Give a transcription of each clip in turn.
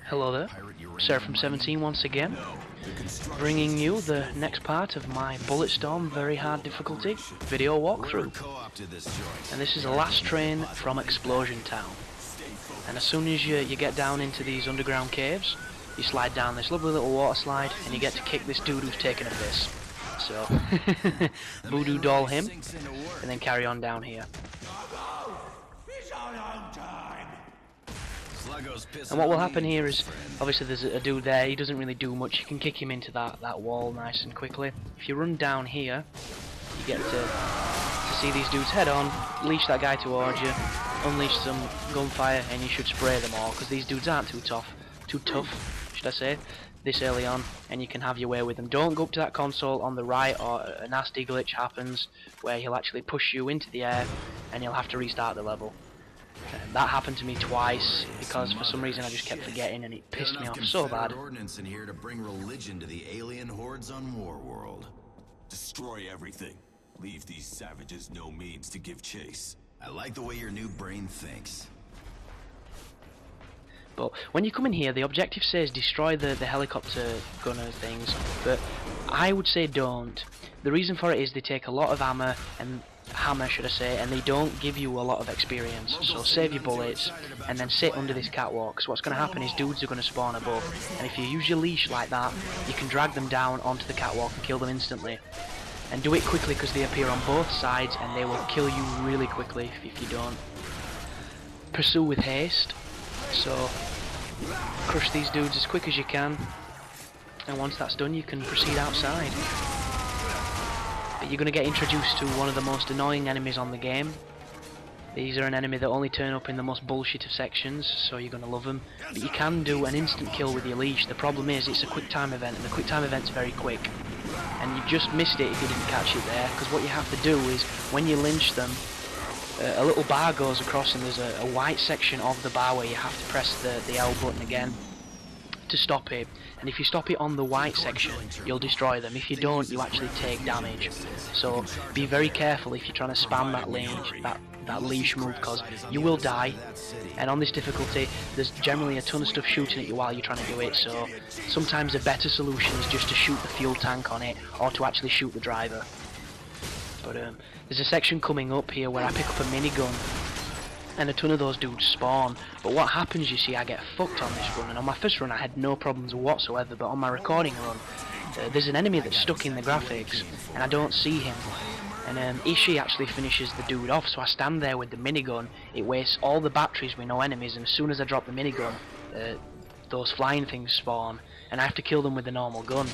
Hello there, Sarah from 17 once again, bringing you the next part of my Bulletstorm very hard difficulty video walkthrough. And this is the last train from Explosion Town. And as soon as you get down into these underground caves, you slide down this lovely little water slide and you get to kick this dude who's taken a piss. So, voodoo doll him, and then carry on down here. And what will happen here is, obviously there's a dude there, he doesn't really do much, you can kick him into that wall nice and quickly. If you run down here, you get to see these dudes head on, leash that guy towards you, unleash some gunfire, and you should spray them all, because these dudes aren't too tough, should I say, this early on, and you can have your way with them. Don't go up to that console on the right, or a nasty glitch happens, where he'll actually push you into the air, and you'll have to restart the level. That happened to me twice because for some reason I just kept forgetting and it pissed me off so bad. Ordnance in here to bring religion to the alien hordes on Warworld. Destroy everything. Leave these savages no means to give chase. I like the way your new brain thinks. But when you come in here, the objective says destroy the helicopter gunner things, but I would say don't. The reason for it is they take a lot of hammer, should I say, and they don't give you a lot of experience. So save your bullets and then sit under this catwalk. So what's going to happen is dudes are going to spawn above, and if you use your leash like that, you can drag them down onto the catwalk and kill them instantly. And do it quickly because they appear on both sides and they will kill you really quickly if you don't. Pursue with haste. So crush these dudes as quick as you can, and once that's done you can proceed outside. But you're going to get introduced to one of the most annoying enemies on the game. These are an enemy that only turn up in the most bullshit of sections, so you're going to love them. But you can do an instant kill with your leash. The problem is it's a quick time event, and the quick time event's very quick. And you just missed it if you didn't catch it there, because what you have to do is, when you lynch them, a little bar goes across and there's a white section of the bar where you have to press the L button again to stop it, and if you stop it on the white section you'll destroy them. If you don't, you actually take damage, so be very careful if you're trying to spam that leash move, because you will die. And on this difficulty there's generally a ton of stuff shooting at you while you're trying to do it, so sometimes a better solution is just to shoot the fuel tank on it, or to actually shoot the driver. But there's a section coming up here where I pick up a minigun and a ton of those dudes spawn. But what happens, you see, I get fucked on this run, and on my first run I had no problems whatsoever, but on my recording run there's an enemy that's stuck in the graphics and I don't see him, and Ishi actually finishes the dude off, so I stand there with the minigun. It wastes all the batteries with no enemies, and as soon as I drop the minigun those flying things spawn and I have to kill them with the normal gun,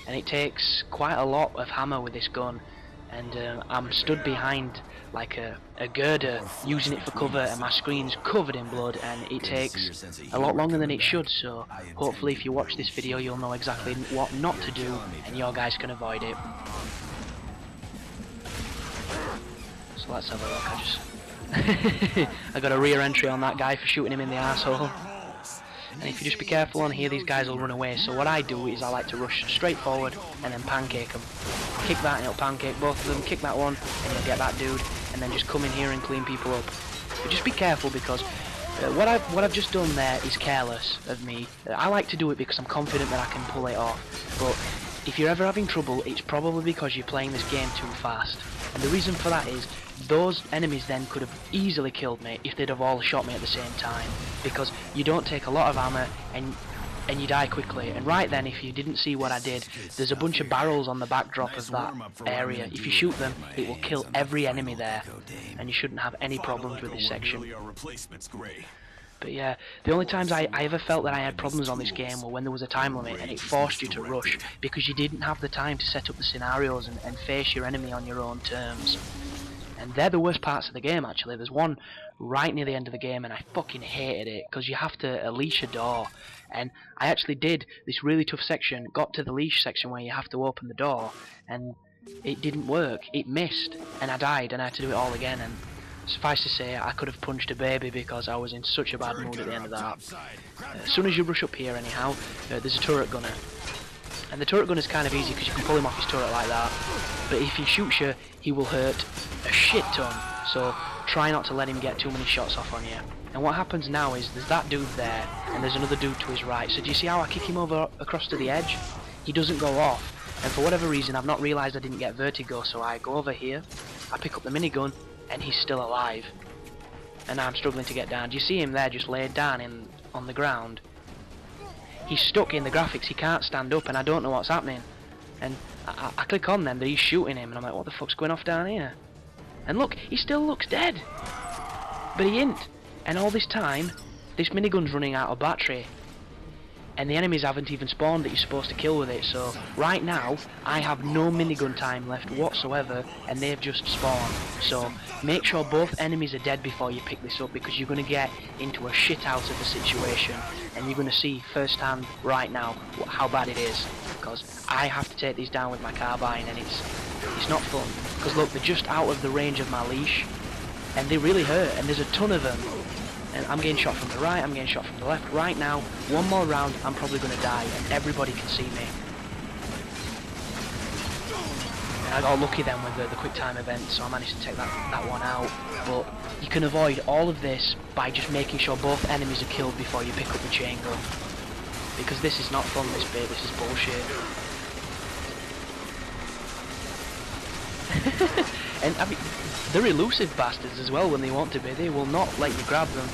and it takes quite a lot of hammer with this gun. And I'm stood behind like a girder using it for cover, and my screen's covered in blood, and it takes a lot longer than it should, so hopefully if you watch this video you'll know exactly what not to do and your guys can avoid it. So let's have a look. I got a rear entry on that guy for shooting him in the arsehole. And if you just be careful on here, these guys will run away, so what I do is I like to rush straight forward and then pancake them. Kick that and it'll pancake both of them, kick that one and you'll get that dude, and then just come in here and clean people up. But just be careful, because what I've just done there is careless of me. I like to do it because I'm confident that I can pull it off, but if you're ever having trouble, it's probably because you're playing this game too fast. And the reason for that is, those enemies then could have easily killed me if they'd have all shot me at the same time, because you don't take a lot of ammo and you die quickly. And right then, if you didn't see what I did, there's a bunch of barrels on the backdrop of that area. If you shoot them, it will kill every enemy there, and you shouldn't have any problems with this section. But yeah, the only times I ever felt that I had problems on this game were when there was a time limit and it forced you to rush, because you didn't have the time to set up the scenarios and face your enemy on your own terms. And they're the worst parts of the game, actually. There's one right near the end of the game and I fucking hated it, because you have to leash a door, and I actually did this really tough section, got to the leash section where you have to open the door, and it didn't work. It missed and I died and I had to do it all again, and suffice to say I could have punched a baby because I was in such a bad mood at the end of that. As soon as you rush up here anyhow, there's a turret gunner, and the turret gunner is kind of easy because you can pull him off his turret like that, but if he shoots you he will hurt a shit ton, so try not to let him get too many shots off on you. And what happens now is there's that dude there, and there's another dude to his right. So do you see how I kick him over across to the edge? He doesn't go off. And for whatever reason, I've not realised I didn't get vertigo, so I go over here, I pick up the minigun, and he's still alive. And I'm struggling to get down. Do you see him there just laid down on the ground? He's stuck in the graphics, he can't stand up, and I don't know what's happening. And I click on them, that he's shooting him, and I'm like, what the fuck's going off down here? And look, he still looks dead! But he ain't. And all this time, this minigun's running out of battery. And the enemies haven't even spawned that you're supposed to kill with it, so right now, I have no minigun time left whatsoever, and they've just spawned. So, make sure both enemies are dead before you pick this up, because you're going to get into a shit out of the situation, and you're going to see firsthand right now how bad it is. Because I have to take these down with my carbine, and it's not fun. Because look, they're just out of the range of my leash, and they really hurt, and there's a ton of them. And I'm getting shot from the right, I'm getting shot from the left. Right now, one more round, I'm probably going to die, and everybody can see me. And I got lucky then with the quick time event, so I managed to take that one out. But you can avoid all of this by just making sure both enemies are killed before you pick up the chain gun. Because this is not fun, this bit, this is bullshit. And I mean, they're elusive bastards as well when they want to be. They will not let you grab them.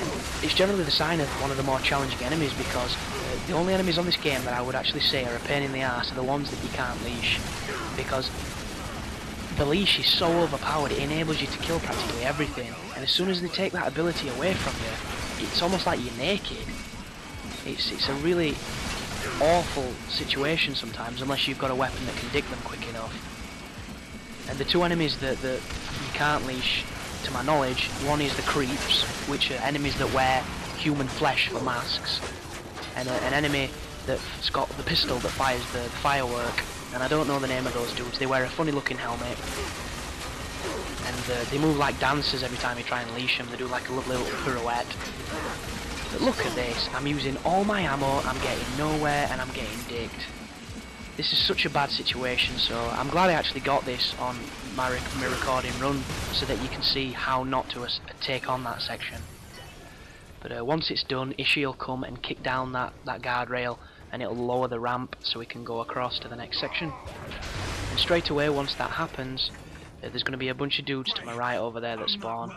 And it's generally the sign of one of the more challenging enemies, because the only enemies on this game that I would actually say are a pain in the ass are the ones that you can't leash. Because the leash is so overpowered, it enables you to kill practically everything. And as soon as they take that ability away from you, it's almost like you're naked. It's a really awful situation sometimes, unless you've got a weapon that can dig them quick enough. And the two enemies that you can't leash, to my knowledge, one is the creeps, which are enemies that wear human flesh for masks, and an enemy that's got the pistol that fires the firework, and I don't know the name of those dudes. They wear a funny looking helmet, and they move like dancers every time you try and leash them. They do like a little pirouette. But look at this, I'm using all my ammo, I'm getting nowhere, and I'm getting dicked. This is such a bad situation, so I'm glad I actually got this on my recording run, so that you can see how not to take on that section. But once it's done, Ishii will come and kick down that guardrail, and it'll lower the ramp so we can go across to the next section. And straight away, once that happens, there's going to be a bunch of dudes to my right over there that spawn.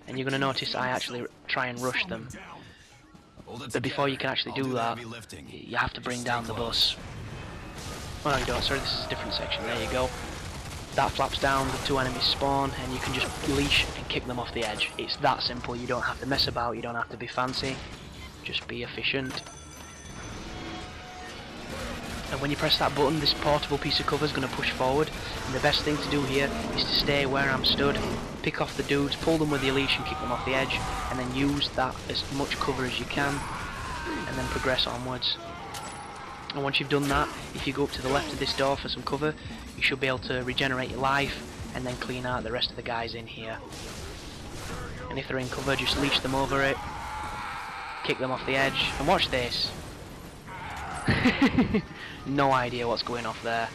And you're going to notice I actually try and rush them. But before you can actually do that, you have to bring down the bus. Oh no, you don't, sorry, this is a different section, there you go. That flaps down, the two enemies spawn, and you can just leash and kick them off the edge. It's that simple, you don't have to mess about, you don't have to be fancy, just be efficient. And when you press that button, this portable piece of cover is going to push forward, and the best thing to do here is to stay where I'm stood, pick off the dudes, pull them with your leash and kick them off the edge, and then use that as much cover as you can, and then progress onwards. And once you've done that, if you go up to the left of this door for some cover, you should be able to regenerate your life and then clean out the rest of the guys in here. And if they're in cover, just leash them over it, kick them off the edge, and watch this. No idea what's going off there.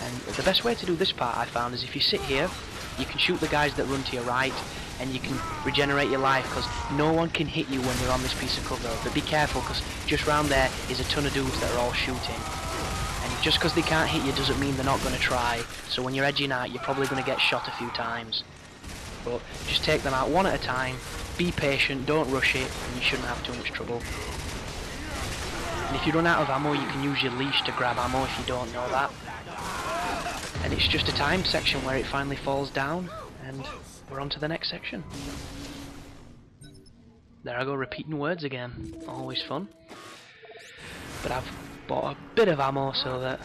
And the best way to do this part, I found, is if you sit here, you can shoot the guys that run to your right, and you can regenerate your life, because no one can hit you when you're on this piece of cover. But be careful, because just round there is a ton of dudes that are all shooting. And just because they can't hit you doesn't mean they're not going to try. So when you're edging out, you're probably going to get shot a few times. But just take them out one at a time, be patient, don't rush it, and you shouldn't have too much trouble. And if you run out of ammo, you can use your leash to grab ammo if you don't know that. And it's just a time section where it finally falls down, and we're on to the next section. There I go, repeating words again, always fun. But I've bought a bit of ammo so that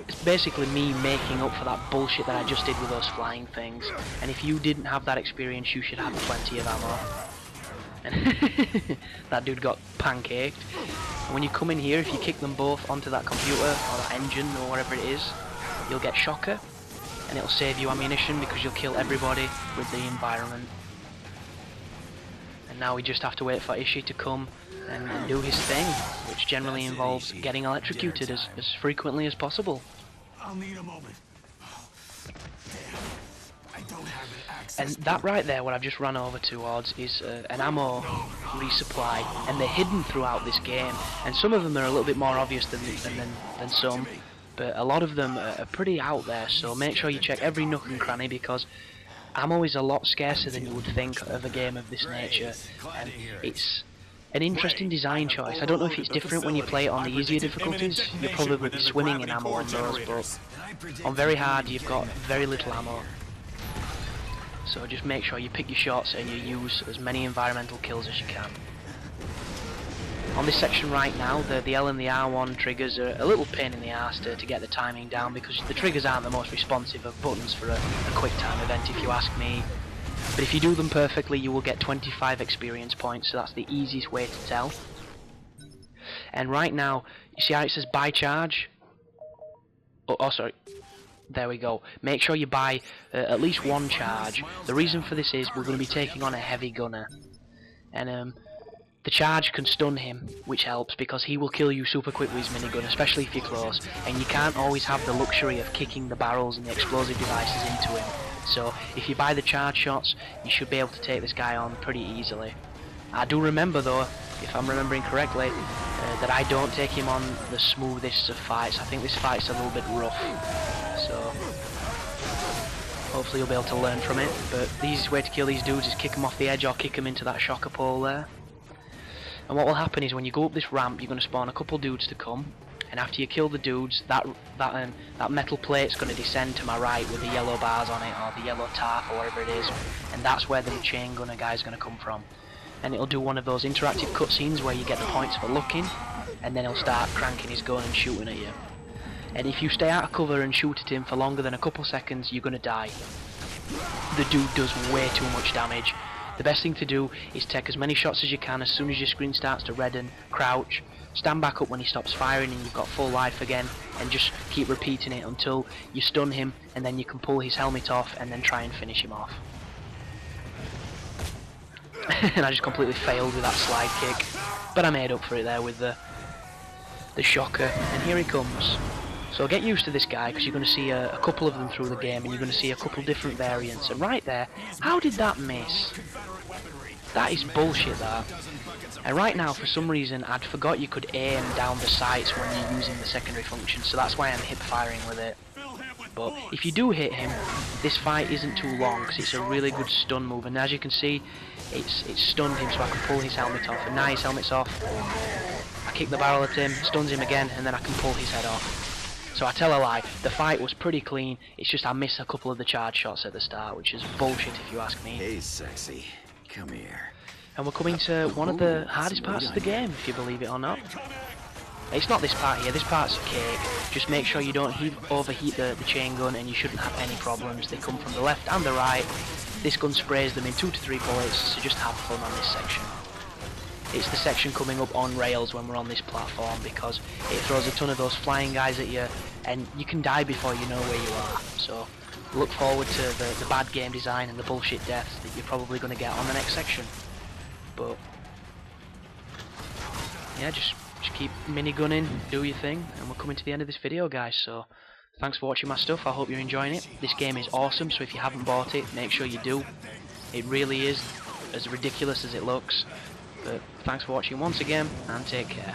it's basically me making up for that bullshit that I just did with those flying things. And if you didn't have that experience, you should have plenty of ammo. And that dude got pancaked. And when you come in here, if you kick them both onto that computer or that engine or whatever it is, you'll get shocker, and it'll save you ammunition because you'll kill everybody with the environment. And now we just have to wait for Ishii to come and do his thing, which generally involves getting electrocuted as frequently as possible. I'll need a moment. And that right there, what I've just run over towards, is an ammo resupply, and they're hidden throughout this game. And some of them are a little bit more obvious than some, but a lot of them are pretty out there. So make sure you check every nook and cranny, because ammo is a lot scarcer than you would think of a game of this nature, and it's an interesting design choice. I don't know if it's different when you play it on the easier difficulties. You'll probably be swimming in ammo on those, but on very hard you've got very little ammo. So just make sure you pick your shots and you use as many environmental kills as you can. On this section right now, the L and the R1 triggers are a little pain in the arse to get the timing down, because the triggers aren't the most responsive of buttons for a quick time event, if you ask me. But if you do them perfectly, you will get 25 experience points, so that's the easiest way to tell. And right now, you see how it says buy charge? Oh sorry. There we go. Make sure you buy at least one charge. The reason for this is we're going to be taking on a heavy gunner. And the charge can stun him, which helps because he will kill you super quick with his minigun, especially if you're close. And you can't always have the luxury of kicking the barrels and the explosive devices into him. So if you buy the charge shots, you should be able to take this guy on pretty easily. I do remember though, if I'm remembering correctly, that I don't take him on the smoothest of fights. I think this fight's a little bit rough. So hopefully you'll be able to learn from it. But the easiest way to kill these dudes is kick them off the edge or kick them into that shocker pole there. And what will happen is when you go up this ramp, you're going to spawn a couple dudes to come. And after you kill the dudes, that metal plate's going to descend to my right with the yellow bars on it, or the yellow tarp, or whatever it is. And that's where the chain gunner guy's going to come from. And it'll do one of those interactive cutscenes where you get the points for looking, and then he'll start cranking his gun and shooting at you. And if you stay out of cover and shoot at him for longer than a couple seconds, you're going to die. The dude does way too much damage. The best thing to do is take as many shots as you can. As soon as your screen starts to redden, crouch, stand back up when he stops firing and you've got full life again, and just keep repeating it until you stun him, and then you can pull his helmet off and then try and finish him off. And I just completely failed with that slide kick, but I made up for it there with the shocker, and here he comes. So get used to this guy, because you're going to see a couple of them through the game, and you're going to see a couple different variants. And right there, how did that miss? That is bullshit, that. And right now, for some reason, I'd forgot you could aim down the sights when you're using the secondary function, so that's why I'm hip firing with it. But if you do hit him, this fight isn't too long, because it's a really good stun move. And as you can see, it's stunned him, so I can pull his helmet off. And now his helmet's off. I kick the barrel at him, stuns him again, and then I can pull his head off. So I tell a lie, the fight was pretty clean. It's just I missed a couple of the charge shots at the start, which is bullshit if you ask me. Hey, sexy. Come here. And we're coming to one of the hardest parts of the game, if you believe it or not. It's not this part here, this part's a cake. Just make sure you don't overheat the chain gun, and you shouldn't have any problems. They come from the left and the right. This gun sprays them in 2 to 3 bullets, so just have fun on this section. It's the section coming up on rails when we're on this platform, because it throws a ton of those flying guys at you, and you can die before you know where you are. So look forward to the bad game design and the bullshit deaths that you're probably going to get on the next section. But yeah, just keep minigunning, do your thing, and we're coming to the end of this video, guys. So thanks for watching my stuff. I hope you're enjoying it. This game is awesome, so if you haven't bought it, make sure you do. It really is as ridiculous as it looks. But thanks for watching once again, and take care.